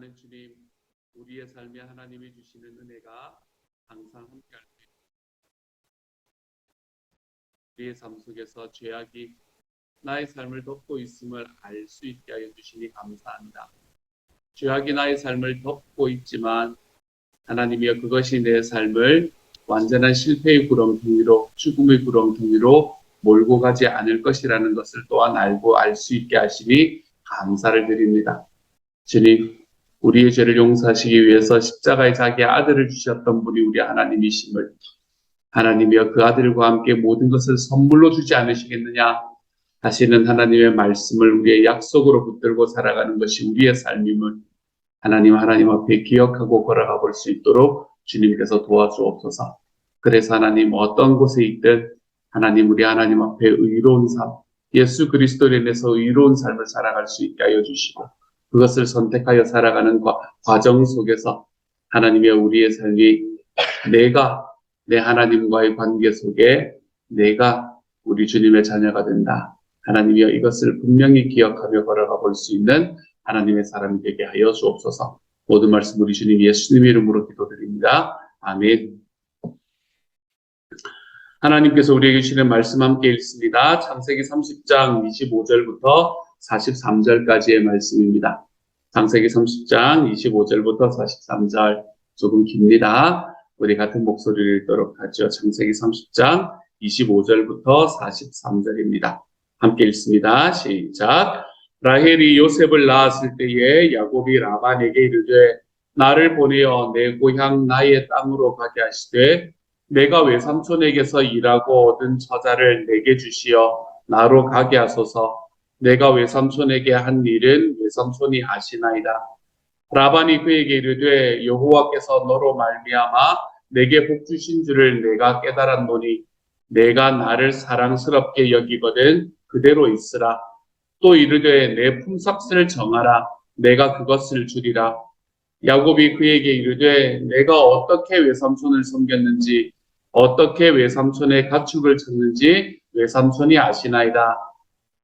사랑하는 주님, 우리의 삶에 하나님이 주시는 은혜가 항상 함께할 수 있습니다. 우리의 삶 속에서 죄악이 나의 삶을 덮고 있음을 알 수 있게 하여 주시니 감사합니다. 죄악이 나의 삶을 덮고 있지만 하나님이여 그것이 내 삶을 완전한 실패의 구렁텅이로, 죽음의 구렁텅이로 몰고 가지 않을 것이라는 것을 또한 알고 알 수 있게 하시니 감사를 드립니다. 주님, 우리의 죄를 용서하시기 위해서 십자가에 자기의 아들을 주셨던 분이 우리 하나님이심을, 하나님이여 그 아들과 함께 모든 것을 선물로 주지 않으시겠느냐 하시는 하나님의 말씀을 우리의 약속으로 붙들고 살아가는 것이 우리의 삶임을 하나님 앞에 기억하고 걸어가 볼 수 있도록 주님께서 도와주옵소서. 그래서 하나님 어떤 곳에 있든 하나님 우리 하나님 앞에 의로운 삶, 예수 그리스도로 인해서 의로운 삶을 살아갈 수 있게 하여 주시고 그것을 선택하여 살아가는 과정 속에서 하나님의 우리의 삶이 내가 내 하나님과의 관계 속에 내가 우리 주님의 자녀가 된다. 하나님이여 이것을 분명히 기억하며 걸어가 볼 수 있는 하나님의 사람이 되게 하여 주옵소서. 모든 말씀 우리 주님 예수님의 이름으로 기도드립니다. 아멘. 하나님께서 우리에게 주시는 말씀 함께 읽습니다. 창세기 30장 25절부터 43절까지의 말씀입니다. 창세기 30장 25절부터 43절 조금 깁니다. 우리 같은 목소리를 읽도록 하죠. 창세기 30장 25절부터 43절입니다. 함께 읽습니다. 시작. 라헬이 요셉을 낳았을 때에 야곱이 라반에게 이르되 나를 보내어 내 고향 나의 땅으로 가게 하시되 내가 외삼촌에게서 일하고 얻은 처자를 내게 주시어 나로 가게 하소서. 내가 외삼촌에게 한 일은 외삼촌이 아시나이다. 라반이 그에게 이르되 여호와께서 너로 말미암아 내게 복 주신 줄을 내가 깨달았노니 내가 나를 사랑스럽게 여기거든 그대로 있으라. 또 이르되 내 품삯을 정하라. 내가 그것을 주리라. 야곱이 그에게 이르되 내가 어떻게 외삼촌을 섬겼는지 어떻게 외삼촌의 가축을 쳤는지 외삼촌이 아시나이다.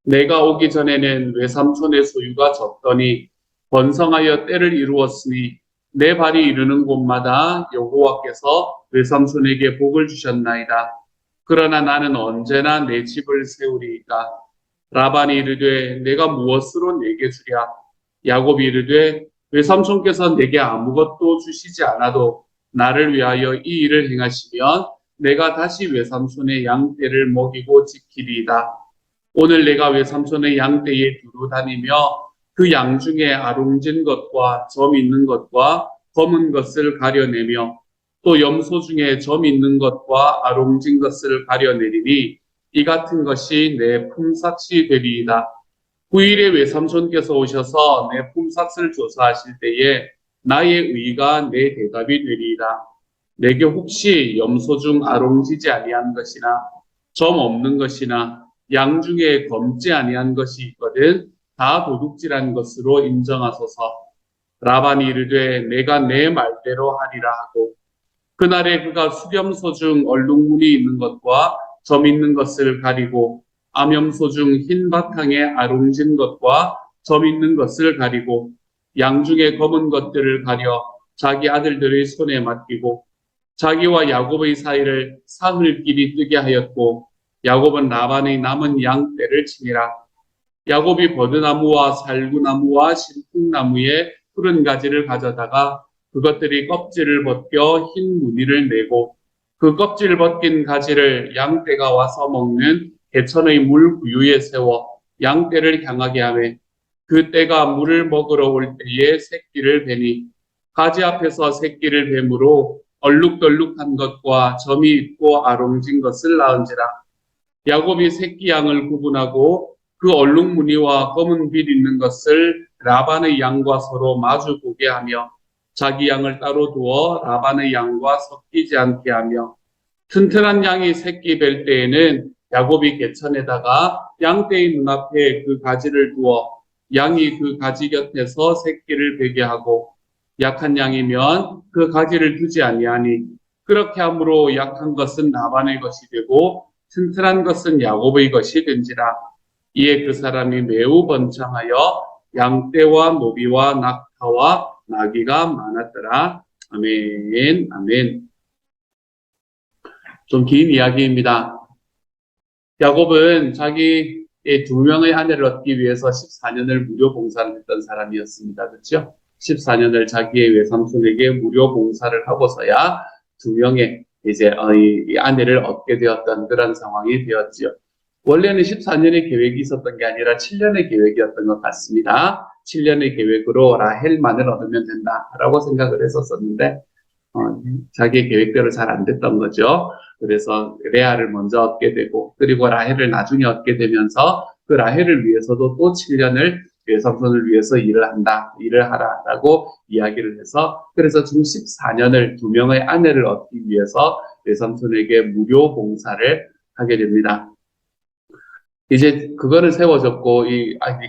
내가 오기 전에는 외삼촌의 소유가 적더니 번성하여 때를 이루었으니 내 발이 이르는 곳마다 여호와께서 외삼촌에게 복을 주셨나이다. 그러나 나는 언제나 내 집을 세우리이까. 라반이 이르되 내가 무엇으로 내게 주랴. 야곱이 이르되 외삼촌께서 내게 아무것도 주시지 않아도 나를 위하여 이 일을 행하시면 내가 다시 외삼촌의 양떼를 먹이고 지키리이다. 오늘 내가 외삼촌의 양떼에 두루 다니며 그 양 중에 아롱진 것과 점 있는 것과 검은 것을 가려내며 또 염소 중에 점 있는 것과 아롱진 것을 가려내리니 이 같은 것이 내 품삯이 되리이다. 9일에 외삼촌께서 오셔서 내 품삯을 조사하실 때에 나의 의가 내 대답이 되리이다. 내게 혹시 염소 중 아롱지지 아니한 것이나 점 없는 것이나 양 중에 검지 아니한 것이 있거든 다 도둑질한 것으로 인정하소서. 라반이 이르되 내가 내 말대로 하리라 하고 그날에 그가 수렴소 중 얼룩무늬 있는 것과 점 있는 것을 가리고 암염소 중 흰 바탕에 아롱진 것과 점 있는 것을 가리고 양 중에 검은 것들을 가려 자기 아들들의 손에 맡기고 자기와 야곱의 사이를 사흘길이 뜨게 하였고 야곱은 라반의 남은 양떼를 치니라. 야곱이 버드나무와 살구나무와 신풍나무에 푸른 가지를 가져다가 그것들이 껍질을 벗겨 흰 무늬를 내고 그 껍질 벗긴 가지를 양떼가 와서 먹는 개천의 물 구유에 세워 양떼를 향하게 하매 그 떼가 물을 먹으러 올 때에 새끼를 베니 가지 앞에서 새끼를 뱀으로 얼룩덜룩한 것과 점이 있고 아롱진 것을 낳은지라. 야곱이 새끼 양을 구분하고 그 얼룩무늬와 검은 빛 있는 것을 라반의 양과 서로 마주 보게 하며 자기 양을 따로 두어 라반의 양과 섞이지 않게 하며 튼튼한 양이 새끼 뵐 때에는 야곱이 개천에다가 양떼의 눈앞에 그 가지를 두어 양이 그 가지 곁에서 새끼를 베게 하고 약한 양이면 그 가지를 두지 아니하니 그렇게 함으로 약한 것은 라반의 것이 되고 튼튼한 것은 야곱의 것이 된지라. 이에 그 사람이 매우 번창하여 양떼와 노비와 낙타와 나귀가 많았더라. 아멘, 아멘. 좀 긴 이야기입니다. 야곱은 자기의 2명의 아내를 얻기 위해서 14년을 무료 봉사를 했던 사람이었습니다. 그렇죠? 14년을 자기의 외삼촌에게 무료 봉사를 하고서야 2명의 이제 이 아내를 얻게 되었던 그런 상황이 되었지요. 원래는 14년의 계획이 있었던 게 아니라 7년의 계획이었던 것 같습니다. 7년의 계획으로 라헬만을 얻으면 된다라고 생각을 했었었는데 자기의 계획대로 잘 안 됐던 거죠. 그래서 레아를 먼저 얻게 되고 그리고 라헬을 나중에 얻게 되면서 그 라헬을 위해서도 또 7년을 외삼손을 위해서 일을 하라라고 이야기를 해서 그래서 총 14년을 2명의 아내를 얻기 위해서 외삼손에게 무료 봉사를 하게 됩니다. 이제 그거를 세워졌고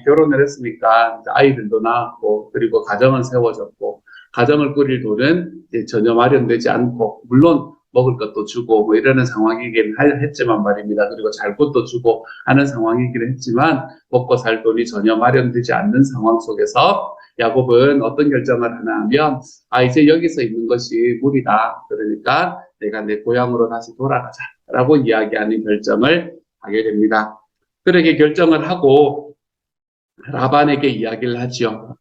결혼을 했으니까 아이들도 낳았고 그리고 가정은 세워졌고 가정을 꾸릴 돈은 이제 전혀 마련되지 않고 물론 먹을 것도 주고 뭐 이러는 상황이긴 했지만 말입니다. 그리고 잘 것도 주고 하는 상황이긴 했지만 먹고 살 돈이 전혀 마련되지 않는 상황 속에서 야곱은 어떤 결정을 하나 하면 이제 여기서 있는 것이 무리다. 그러니까 내가 내 고향으로 다시 돌아가자라고 이야기하는 결정을 하게 됩니다. 그렇게 결정을 하고 라반에게 이야기를 하지요.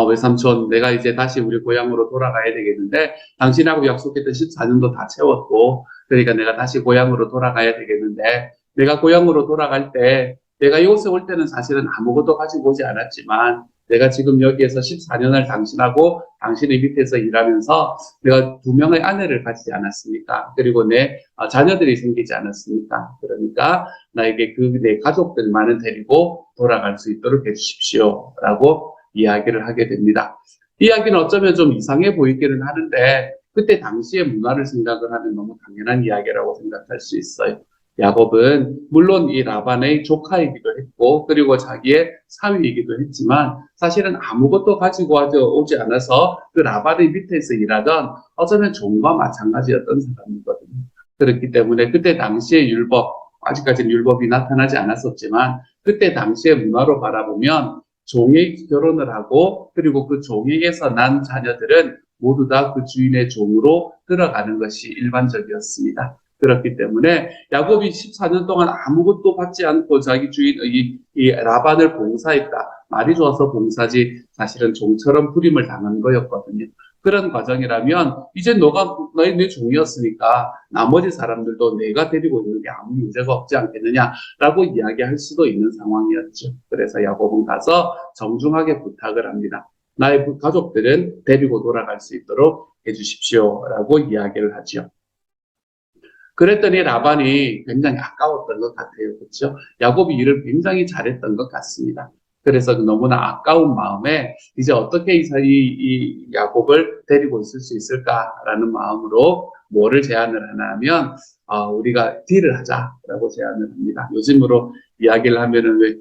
외삼촌, 내가 이제 다시 우리 고향으로 돌아가야 되겠는데 당신하고 약속했던 14년도 다 채웠고 그러니까 내가 다시 고향으로 돌아가야 되겠는데 내가 고향으로 돌아갈 때 내가 이곳에 올 때는 사실은 아무것도 가지고 오지 않았지만 내가 지금 여기에서 14년을 당신하고 당신의 밑에서 일하면서 내가 2명의 아내를 가지지 않았습니까? 그리고 내 자녀들이 생기지 않았습니까? 그러니까 나에게 내 가족들만은 데리고 돌아갈 수 있도록 해주십시오. 라고 이야기를 하게 됩니다. 이야기는 어쩌면 좀 이상해 보이기는 하는데 그때 당시의 문화를 생각을 하면 너무 당연한 이야기라고 생각할 수 있어요. 야곱은 물론 이 라반의 조카이기도 했고 그리고 자기의 사위이기도 했지만 사실은 아무것도 가지고 오지 않아서 그 라반의 밑에서 일하던 어쩌면 종과 마찬가지였던 사람이거든요. 그렇기 때문에 그때 당시의 율법, 아직까지는 율법이 나타나지 않았었지만 그때 당시의 문화로 바라보면 종이 결혼을 하고 그리고 그 종에게서 난 자녀들은 모두 다 그 주인의 종으로 들어가는 것이 일반적이었습니다. 그렇기 때문에 야곱이 14년 동안 아무것도 받지 않고 자기 주인 이 라반을 봉사했다. 말이 좋아서 봉사지 사실은 종처럼 부림을 당한 거였거든요. 그런 과정이라면 이제 너희 내 종이었으니까 나머지 사람들도 내가 데리고 있는 게 아무 문제가 없지 않겠느냐라고 이야기할 수도 있는 상황이었죠. 그래서 야곱은 가서 정중하게 부탁을 합니다. 나의 가족들은 데리고 돌아갈 수 있도록 해주십시오라고 이야기를 하죠. 그랬더니 라반이 굉장히 아까웠던 것 같아요. 그렇죠? 야곱이 일을 굉장히 잘했던 것 같습니다. 그래서 너무나 아까운 마음에 이제 어떻게 이 야곱을 데리고 있을 수 있을까라는 마음으로 뭐를 제안을 하나 하면 우리가 딜을 하자라고 제안을 합니다. 요즘으로 이야기를 하면은 왜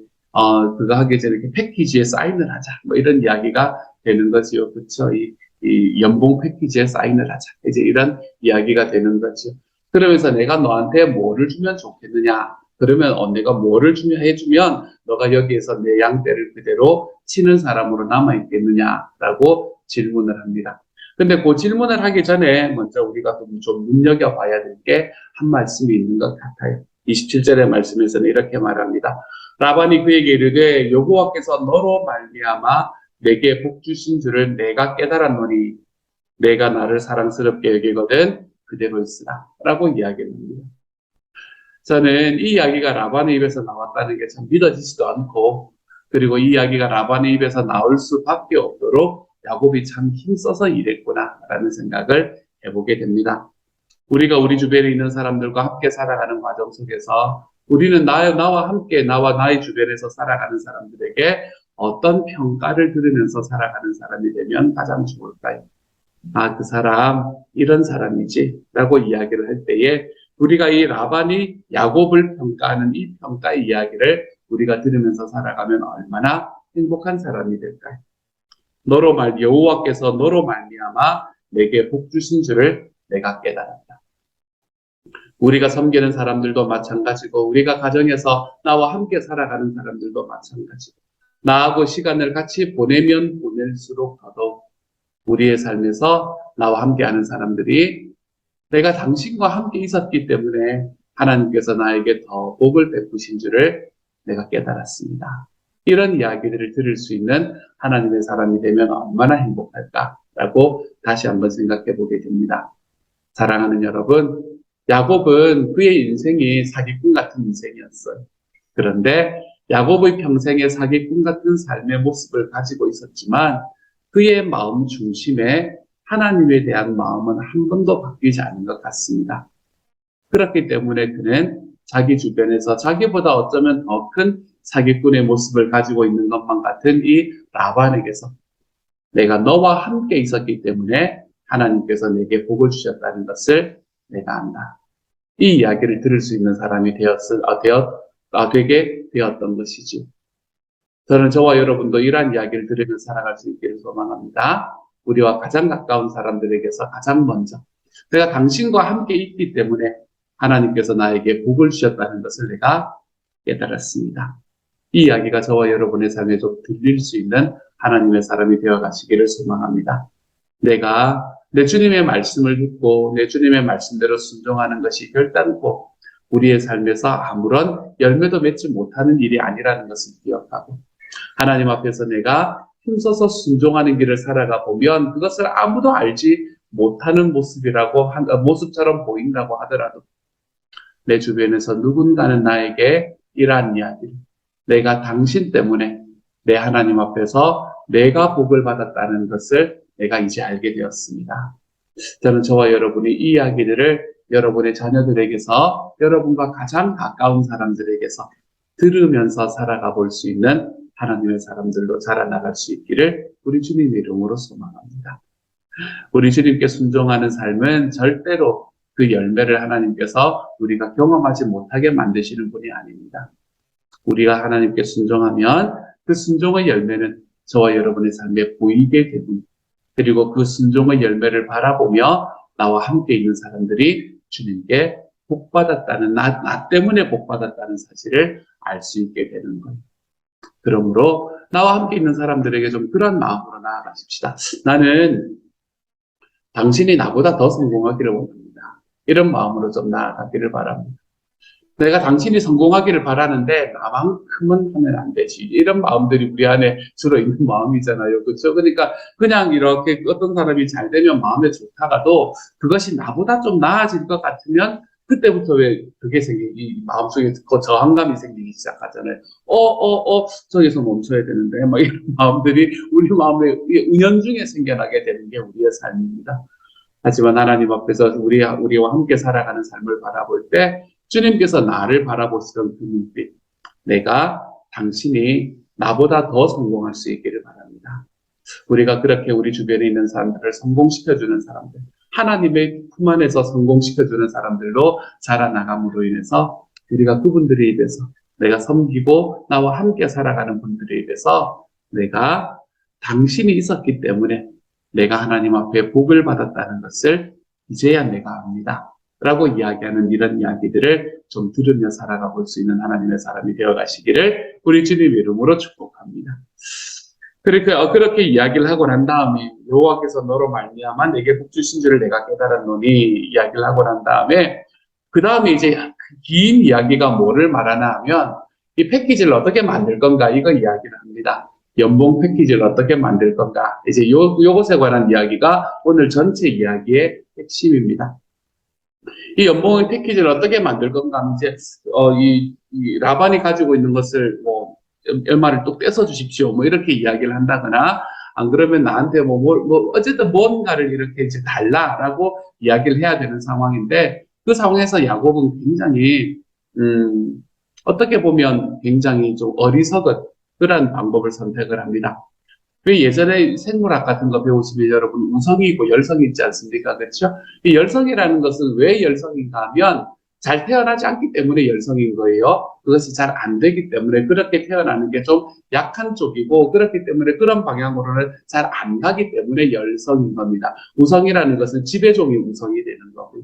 그거 하기 전에 이렇게 패키지에 사인을 하자 뭐 이런 이야기가 되는 거지요. 그렇죠? 이 연봉 패키지에 사인을 하자 이제 이런 이야기가 되는 거죠. 그러면서 내가 너한테 뭐를 주면 좋겠느냐? 그러면 내가 뭐를 해주면 너가 여기에서 내 양떼를 그대로 치는 사람으로 남아있겠느냐라고 질문을 합니다. 근데 그 질문을 하기 전에 먼저 우리가 좀 눈여겨봐야 될 게 한 말씀이 있는 것 같아요. 27절의 말씀에서는 이렇게 말합니다. 라반이 그에게 이르되 여호와께서 너로 말미암아 내게 복 주신 줄을 내가 깨달았노니 내가 나를 사랑스럽게 여기거든 그대로 있으라 라고 이야기를 합니다. 저는 이 이야기가 라반의 입에서 나왔다는 게 참 믿어지지도 않고 그리고 이 이야기가 라반의 입에서 나올 수밖에 없도록 야곱이 참 힘써서 일했구나 라는 생각을 해보게 됩니다. 우리가 우리 주변에 있는 사람들과 함께 살아가는 과정 속에서 우리는 나와 함께 나와 나의 주변에서 살아가는 사람들에게 어떤 평가를 들으면서 살아가는 사람이 되면 가장 좋을까요? 그 사람 이런 사람이지 라고 이야기를 할 때에 우리가 이 라반이 야곱을 평가하는 이 평가의 이야기를 우리가 들으면서 살아가면 얼마나 행복한 사람이 될까요? 여호와께서 너로 말미암아 내게 복 주신 줄을 내가 깨달았다. 우리가 섬기는 사람들도 마찬가지고 우리가 가정에서 나와 함께 살아가는 사람들도 마찬가지고 나하고 시간을 같이 보내면 보낼수록 더더욱 우리의 삶에서 나와 함께하는 사람들이 내가 당신과 함께 있었기 때문에 하나님께서 나에게 더 복을 베푸신 줄을 내가 깨달았습니다. 이런 이야기들을 들을 수 있는 하나님의 사람이 되면 얼마나 행복할까라고 다시 한번 생각해 보게 됩니다. 사랑하는 여러분, 야곱은 그의 인생이 사기꾼 같은 인생이었어요. 그런데 야곱의 평생에 사기꾼 같은 삶의 모습을 가지고 있었지만 그의 마음 중심에 하나님에 대한 마음은 한 번도 바뀌지 않은 것 같습니다. 그렇기 때문에 그는 자기 주변에서 자기보다 어쩌면 더 큰 사기꾼의 모습을 가지고 있는 것만 같은 이 라반에게서 내가 너와 함께 있었기 때문에 하나님께서 내게 복을 주셨다는 것을 내가 안다. 이 이야기를 들을 수 있는 사람이 되게 되었던 것이지. 저는 저와 여러분도 이러한 이야기를 들으며 살아갈 수 있기를 소망합니다. 우리와 가장 가까운 사람들에게서 가장 먼저 내가 당신과 함께 있기 때문에 하나님께서 나에게 복을 주셨다는 것을 내가 깨달았습니다. 이 이야기가 저와 여러분의 삶에 좀 들릴 수 있는 하나님의 사람이 되어 가시기를 소망합니다. 내가 내 주님의 말씀을 듣고 내 주님의 말씀대로 순종하는 것이 결단코 우리의 삶에서 아무런 열매도 맺지 못하는 일이 아니라는 것을 기억하고 하나님 앞에서 내가 힘써서 순종하는 길을 살아가 보면 그것을 아무도 알지 못하는 모습처럼 보인다고 하더라도 내 주변에서 누군가는 나에게 이러한 이야기를 내가 당신 때문에 내 하나님 앞에서 내가 복을 받았다는 것을 내가 이제 알게 되었습니다. 저는 저와 여러분이 이 이야기들을 여러분의 자녀들에게서 여러분과 가장 가까운 사람들에게서 들으면서 살아가 볼 수 있는 하나님의 사람들로 자라나갈 수 있기를 우리 주님의 이름으로 소망합니다. 우리 주님께 순종하는 삶은 절대로 그 열매를 하나님께서 우리가 경험하지 못하게 만드시는 분이 아닙니다. 우리가 하나님께 순종하면 그 순종의 열매는 저와 여러분의 삶에 보이게 되고 그리고 그 순종의 열매를 바라보며 나와 함께 있는 사람들이 주님께 복받았다는 나 때문에 복받았다는 사실을 알 수 있게 되는 거예요. 그러므로 나와 함께 있는 사람들에게 좀 그런 마음으로 나아가십시다. 나는 당신이 나보다 더 성공하기를 원합니다. 이런 마음으로 좀 나아가기를 바랍니다. 내가 당신이 성공하기를 바라는데 나만큼은 하면 안 되지. 이런 마음들이 우리 안에 주로 있는 마음이잖아요. 그렇죠? 그러니까 그냥 이렇게 어떤 사람이 잘 되면 마음에 좋다가도 그것이 나보다 좀 나아질 것 같으면 그때부터 왜 그게 이 마음속에 그 저항감이 생기기 시작하잖아요. 저기서 멈춰야 되는데, 막 이런 마음들이 우리 마음에 은연중에 생겨나게 되는 게 우리의 삶입니다. 하지만 하나님 앞에서 우리와 함께 살아가는 삶을 바라볼 때 주님께서 나를 바라보시던 그 눈빛, 내가 당신이 나보다 더 성공할 수 있기를 바랍니다. 우리가 그렇게 우리 주변에 있는 사람들을 성공시켜주는 사람들, 하나님의 품 안에서 성공시켜주는 사람들로 자라나감으로 인해서 우리가 그분들의 입에서 내가 섬기고 나와 함께 살아가는 분들의 입에서 내가 당신이 있었기 때문에 내가 하나님 앞에 복을 받았다는 것을 이제야 내가 압니다. 라고 이야기하는 이런 이야기들을 좀 들으며 살아가 볼 수 있는 하나님의 사람이 되어 가시기를 우리 주님 이름으로 축복합니다. 그렇게 이야기를 하고 난 다음에 여호와께서 너로 말미암아 내게 복 주신 줄을 내가 깨달았노니 이야기를 하고 난 다음에 그 다음에 이제 긴 이야기가 뭐를 말하나 하면 이 패키지를 어떻게 만들 건가 이거 이야기를 합니다. 연봉 패키지를 어떻게 만들 건가 이제 요것에 관한 이야기가 오늘 전체 이야기의 핵심입니다. 이 연봉의 패키지를 어떻게 만들 건가 하면 이제 이 라반이 가지고 있는 것을 뭐 얼마를 또 떼서 주십시오. 뭐 이렇게 이야기를 한다거나 안 그러면 나한테 어쨌든 뭔가를 이렇게 이제 달라라고 이야기를 해야 되는 상황인데 그 상황에서 야곱은 굉장히 어떻게 보면 굉장히 좀 어리석은 그런 방법을 선택을 합니다. 그 예전에 생물학 같은 거 배우시면 여러분 우성이 있고 열성이 있지 않습니까? 그렇죠? 이 열성이라는 것은 왜 열성인가 하면 잘 태어나지 않기 때문에 열성인 거예요. 그것이 잘 안 되기 때문에 그렇게 태어나는 게 좀 약한 쪽이고 그렇기 때문에 그런 방향으로는 잘 안 가기 때문에 열성인 겁니다. 우성이라는 것은 지배종이 우성이 되는 거고요.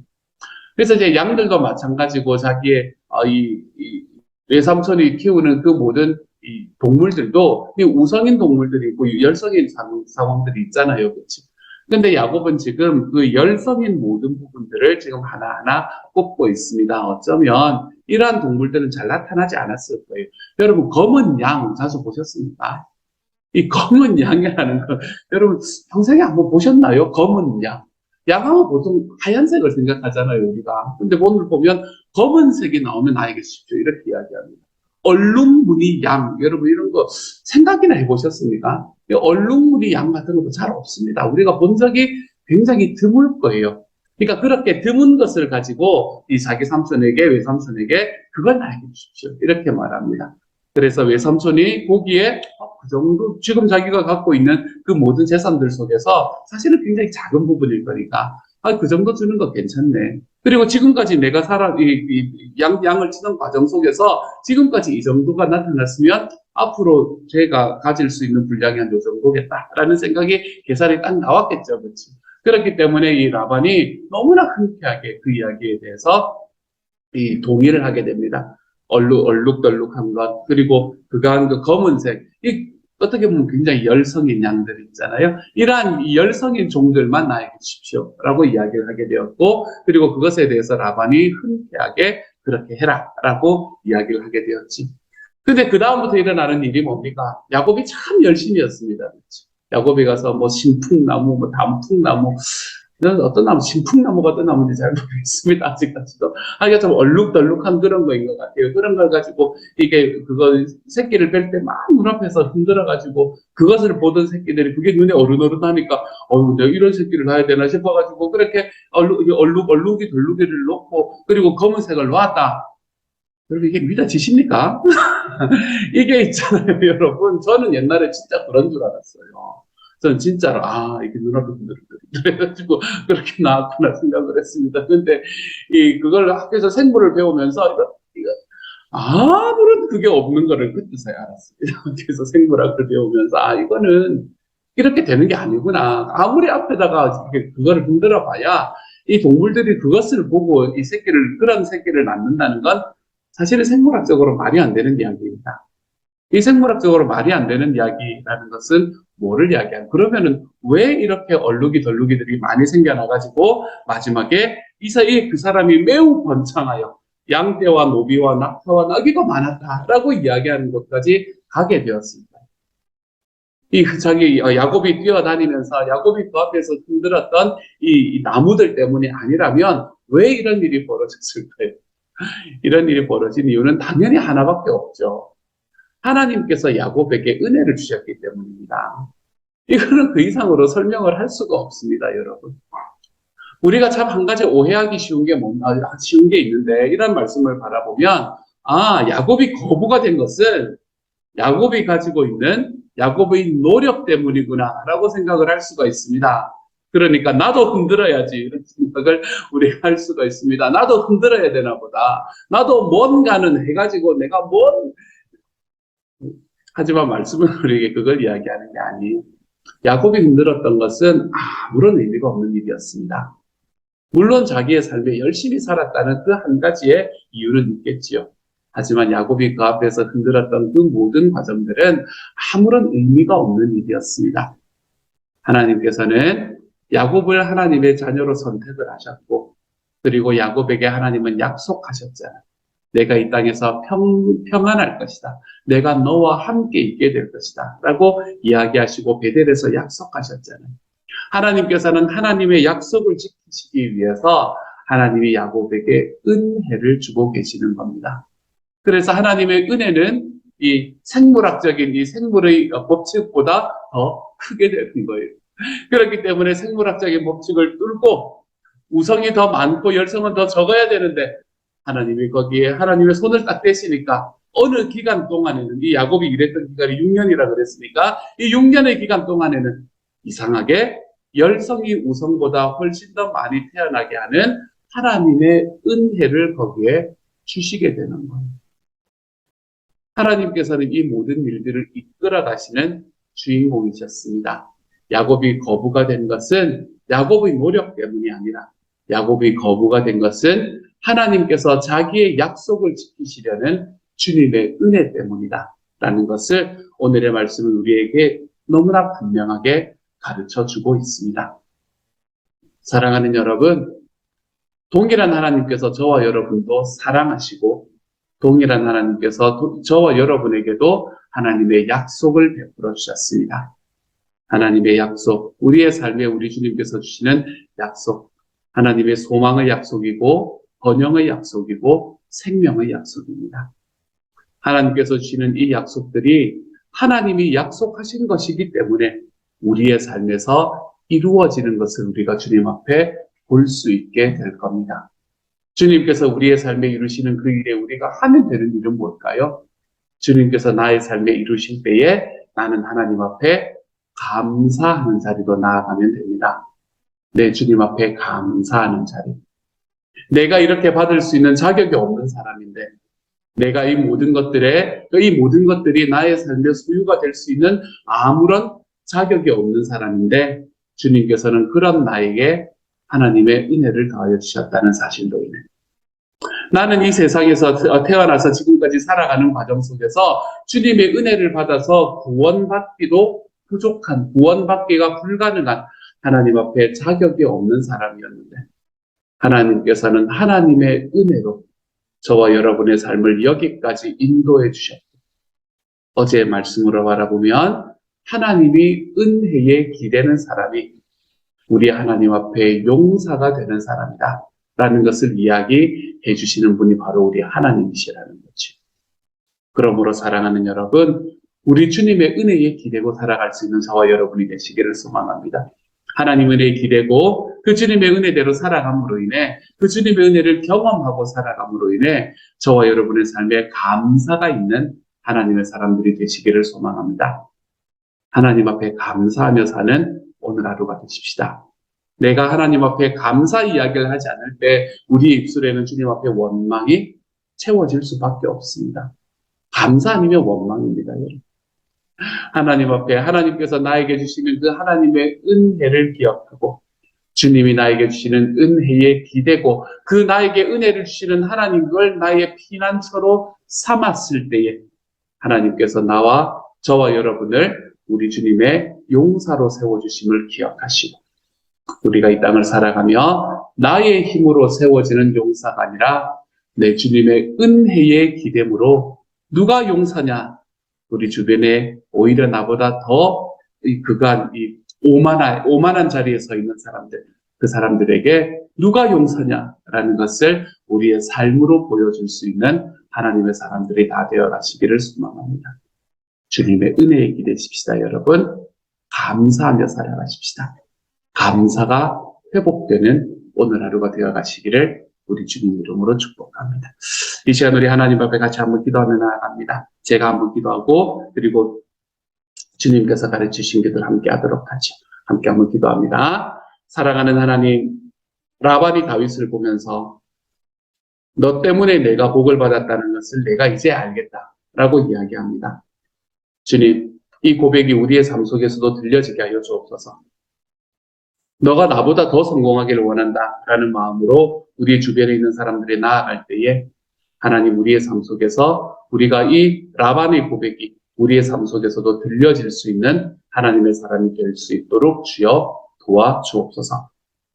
그래서 이제 양들도 마찬가지고 자기의 이 외삼촌이 키우는 그 모든 이 동물들도 이 우성인 동물들이 있고 열성인 상황들이 있잖아요. 그렇지? 근데 야곱은 지금 그 열성인 모든 부분들을 지금 하나하나 꼽고 있습니다. 어쩌면 이러한 동물들은 잘 나타나지 않았을 거예요. 여러분, 검은 양 자주 보셨습니까? 이 검은 양이라는 거, 여러분, 평생에 한번 보셨나요? 검은 양. 양하고 보통 하얀색을 생각하잖아요, 우리가. 근데 오늘 보면 검은색이 나오면 알겠습니다. 이렇게 이야기합니다. 얼룩무늬 양, 여러분 이런 거 생각이나 해보셨습니까? 이 얼룩무늬 양 같은 것도 잘 없습니다. 우리가 본 적이 굉장히 드물 거예요. 그러니까 그렇게 드문 것을 가지고 이 자기 삼촌에게, 외삼촌에게 그걸 알게 주십시오. 이렇게 말합니다. 그래서 외삼촌이 보기에 그 정도, 지금 자기가 갖고 있는 그 모든 재산들 속에서 사실은 굉장히 작은 부분일 거니까, 그 정도 주는 거 괜찮네. 그리고 지금까지 내가 양을 치는 과정 속에서 지금까지 이 정도가 나타났으면 앞으로 제가 가질 수 있는 분량이 한 요 정도겠다라는 생각이 계산이 딱 나왔겠죠. 그렇지? 그렇기 때문에 이 라반이 너무나 흔쾌하게 그 이야기에 대해서 이 동의를 하게 됩니다. 얼룩덜룩한 것, 그리고 그가 한 그 검은색, 어떻게 보면 굉장히 열성인 양들 있잖아요. 이러한 이 열성인 종들만 나에게 주십시오. 라고 이야기를 하게 되었고, 그리고 그것에 대해서 라반이 흔쾌하게 그렇게 해라. 라고 이야기를 하게 되었지. 근데 그 다음부터 일어나는 일이 뭡니까? 야곱이 참 열심이었습니다. 야곱이 가서 뭐 신풍나무, 뭐 단풍나무, 어떤 나무, 신풍나무가 어떤 나무인지 잘 모르겠습니다. 아직까지도. 하기가 좀 얼룩덜룩한 그런 거인 것 같아요. 그런 걸 가지고, 그거, 새끼를 뺄 때 막 눈앞에서 흔들어가지고, 그것을 보던 새끼들이 그게 눈에 어른어른하니까, 내가 이런 새끼를 놔야 되나 싶어가지고, 그렇게 얼룩이 덜룩이를 놓고, 그리고 검은색을 놨다. 그리고 이게 믿어지십니까? 이게 있잖아요, 여러분. 저는 옛날에 진짜 그런 줄 알았어요. 저는 진짜로, 이게 눈앞에 그래가지고, 그렇게 나왔구나 생각을 했습니다. 근데, 그걸 학교에서 생물을 배우면서, 아무런 그게 없는 거를 그때서야 알았습니다. 그래서 생물학을 배우면서, 이거는 이렇게 되는 게 아니구나. 아무리 앞에다가 그거를 흔들어 봐야, 이 동물들이 그것을 보고 그런 새끼를 낳는다는 건 사실은 생물학적으로 말이 안 되는 이야기입니다. 이 생물학적으로 말이 안 되는 이야기라는 것은 뭐를 이야기하는? 그러면은 왜 이렇게 얼룩이덜룩이들이 많이 생겨나가지고 마지막에 그 사람이 매우 번창하여 양떼와 노비와 낙타와 나귀가 많았다라고 이야기하는 것까지 가게 되었습니다. 야곱이 뛰어다니면서 야곱이 그 앞에서 흔들었던 이 나무들 때문이 아니라면 왜 이런 일이 벌어졌을까요? 이런 일이 벌어진 이유는 당연히 하나밖에 없죠. 하나님께서 야곱에게 은혜를 주셨기 때문입니다. 이거는 그 이상으로 설명을 할 수가 없습니다, 여러분. 우리가 참 한 가지 오해하기 쉬운 게 있는데, 이런 말씀을 바라보면, 야곱이 거부가 된 것은 야곱이 가지고 있는 야곱의 노력 때문이구나, 라고 생각을 할 수가 있습니다. 그러니까 나도 흔들어야지, 이런 생각을 우리가 할 수가 있습니다. 나도 흔들어야 되나 보다. 나도 뭔가는 해가지고 내가 하지만 말씀은 우리에게 그걸 이야기하는 게 아니에요. 야곱이 흔들었던 것은 아무런 의미가 없는 일이었습니다. 물론 자기의 삶에 열심히 살았다는 그 한 가지의 이유는 있겠지요. 하지만 야곱이 그 앞에서 흔들었던 그 모든 과정들은 아무런 의미가 없는 일이었습니다. 하나님께서는 야곱을 하나님의 자녀로 선택을 하셨고, 그리고 야곱에게 하나님은 약속하셨잖아요. 내가 이 땅에서 평안할 것이다. 내가 너와 함께 있게 될 것이다. 라고 이야기하시고 베델에서 약속하셨잖아요. 하나님께서는 하나님의 약속을 지키시기 위해서 하나님이 야곱에게 은혜를 주고 계시는 겁니다. 그래서 하나님의 은혜는 이 생물학적인 이 생물의 법칙보다 더 크게 되는 거예요. 그렇기 때문에 생물학적인 법칙을 뚫고 우성이 더 많고 열성은 더 적어야 되는데 하나님이 거기에 하나님의 손을 딱 떼시니까 어느 기간 동안에는 이 야곱이 일했던 기간이 6년이라 그랬으니까 이 6년의 기간 동안에는 이상하게 열성이 우성보다 훨씬 더 많이 태어나게 하는 하나님의 은혜를 거기에 주시게 되는 거예요. 하나님께서는 이 모든 일들을 이끌어 가시는 주인공이셨습니다. 야곱이 거부가 된 것은 야곱의 노력 때문이 아니라 야곱이 거부가 된 것은 하나님께서 자기의 약속을 지키시려는 주님의 은혜 때문이다 라는 것을 오늘의 말씀은 우리에게 너무나 분명하게 가르쳐 주고 있습니다. 사랑하는 여러분, 동일한 하나님께서 저와 여러분도 사랑하시고 동일한 하나님께서 저와 여러분에게도 하나님의 약속을 베풀어 주셨습니다. 하나님의 약속, 우리의 삶에 우리 주님께서 주시는 약속, 하나님의 소망의 약속이고 번영의 약속이고 생명의 약속입니다. 하나님께서 주시는 이 약속들이 하나님이 약속하신 것이기 때문에 우리의 삶에서 이루어지는 것을 우리가 주님 앞에 볼 수 있게 될 겁니다. 주님께서 우리의 삶에 이루시는 그 일에 우리가 하면 되는 일은 뭘까요? 주님께서 나의 삶에 이루실 때에 나는 하나님 앞에 감사하는 자리로 나아가면 됩니다. 내 주님 앞에 감사하는 자리. 내가 이렇게 받을 수 있는 자격이 없는 사람인데 내가 이 모든 것들이 나의 삶의 소유가 될 수 있는 아무런 자격이 없는 사람인데 주님께서는 그런 나에게 하나님의 은혜를 더하여 주셨다는 사실로 인해 나는 이 세상에서 태어나서 지금까지 살아가는 과정 속에서 주님의 은혜를 받아서 구원받기도 부족한, 구원받기가 불가능한 하나님 앞에 자격이 없는 사람이었는데 하나님께서는 하나님의 은혜로 저와 여러분의 삶을 여기까지 인도해 주셨고 어제의 말씀으로 바라보면 하나님이 은혜에 기대는 사람이 우리 하나님 앞에 용사가 되는 사람이다 라는 것을 이야기해 주시는 분이 바로 우리 하나님이시라는 거죠. 그러므로 사랑하는 여러분, 우리 주님의 은혜에 기대고 살아갈 수 있는 저와 여러분이 되시기를 소망합니다. 하나님 은혜에 기대고 그 주님의 은혜대로 살아감으로 인해 그 주님의 은혜를 경험하고 살아감으로 인해 저와 여러분의 삶에 감사가 있는 하나님의 사람들이 되시기를 소망합니다. 하나님 앞에 감사하며 사는 오늘 하루가 되십시다. 내가 하나님 앞에 감사 이야기를 하지 않을 때 우리 입술에는 주님 앞에 원망이 채워질 수밖에 없습니다. 감사 아니면 원망입니다, 여러분. 하나님 앞에 하나님께서 나에게 주시는 그 하나님의 은혜를 기억하고 주님이 나에게 주시는 은혜에 기대고 그 나에게 은혜를 주시는 하나님을 나의 피난처로 삼았을 때에 하나님께서 나와 저와 여러분을 우리 주님의 용사로 세워주심을 기억하시고 우리가 이 땅을 살아가며 나의 힘으로 세워지는 용사가 아니라 내 주님의 은혜의 기대므로 누가 용사냐? 우리 주변에 오히려 나보다 더 오만한 자리에 서 있는 사람들, 그 사람들에게 누가 용사냐라는 것을 우리의 삶으로 보여줄 수 있는 하나님의 사람들이 다 되어 가시기를 소망합니다. 주님의 은혜에 기대십시다, 여러분. 감사하며 살아가십시다. 감사가 회복되는 오늘 하루가 되어 가시기를 우리 주님 이름으로 축복합니다. 이 시간 우리 하나님 앞에 같이 한번 기도하며 나아갑니다. 제가 한번 기도하고 그리고 주님께서 가르치신 기도를 함께 하도록 하죠. 함께 한번 기도합니다. 사랑하는 하나님, 라반이 다윗을 보면서 너 때문에 내가 복을 받았다는 것을 내가 이제 알겠다라고 이야기합니다. 주님, 이 고백이 우리의 삶 속에서도 들려지게 하여 주옵소서. 너가 나보다 더 성공하기를 원한다라는 마음으로 우리 주변에 있는 사람들이 나아갈 때에 하나님 우리의 삶 속에서 우리가 이 라반의 고백이 우리의 삶 속에서도 들려질 수 있는 하나님의 사람이 될 수 있도록 주여 도와주옵소서.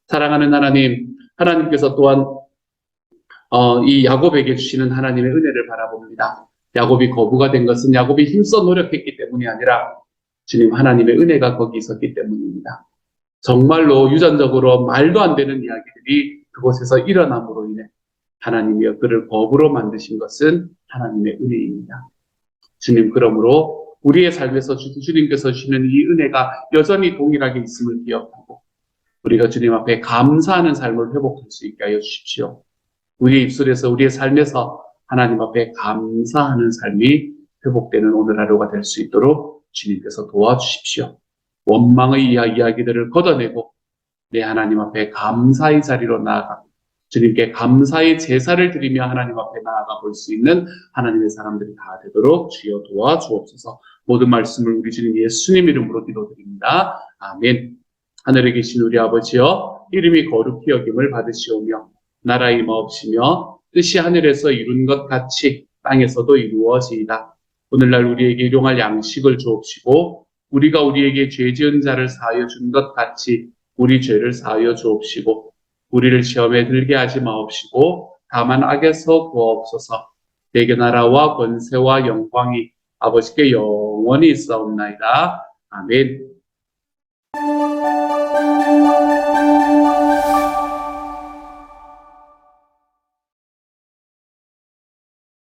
사랑하는 하나님, 하나님께서 또한 이 야곱에게 주시는 하나님의 은혜를 바라봅니다. 야곱이 거부가 된 것은 야곱이 힘써 노력했기 때문이 아니라 주님 하나님의 은혜가 거기 있었기 때문입니다. 정말로 유전적으로 말도 안 되는 이야기들이 그곳에서 일어남으로 인해 하나님이 그를 거부로 만드신 것은 하나님의 은혜입니다. 주님, 그러므로 우리의 삶에서 주님께서 주시는 이 은혜가 여전히 동일하게 있음을 기억하고 우리가 주님 앞에 감사하는 삶을 회복할 수 있게 하여 주십시오. 우리의 입술에서 우리의 삶에서 하나님 앞에 감사하는 삶이 회복되는 오늘 하루가 될 수 있도록 주님께서 도와주십시오. 원망의 이야기들을 걷어내고 내 하나님 앞에 감사의 자리로 나아가 주님께 감사의 제사를 드리며 하나님 앞에 나아가 볼 수 있는 하나님의 사람들이 다 되도록 주여 도와주옵소서. 모든 말씀을 우리 주님 예수님 이름으로 기도드립니다. 아멘. 하늘에 계신 우리 아버지여, 이름이 거룩히 여김을 받으시오며 나라 임하옵시며 뜻이 하늘에서 이룬 것 같이 땅에서도 이루어지이다. 오늘날 우리에게 일용할 양식을 주옵시고 우리가 우리에게 죄 지은 자를 사하여 준 것 같이 우리 죄를 사하여 주옵시고 우리를 시험에 들게 하지 마옵시고 다만 악에서 구하옵소서. 대개 나라와 권세와 영광이 아버지께 영원히 있사옵나이다. 아멘.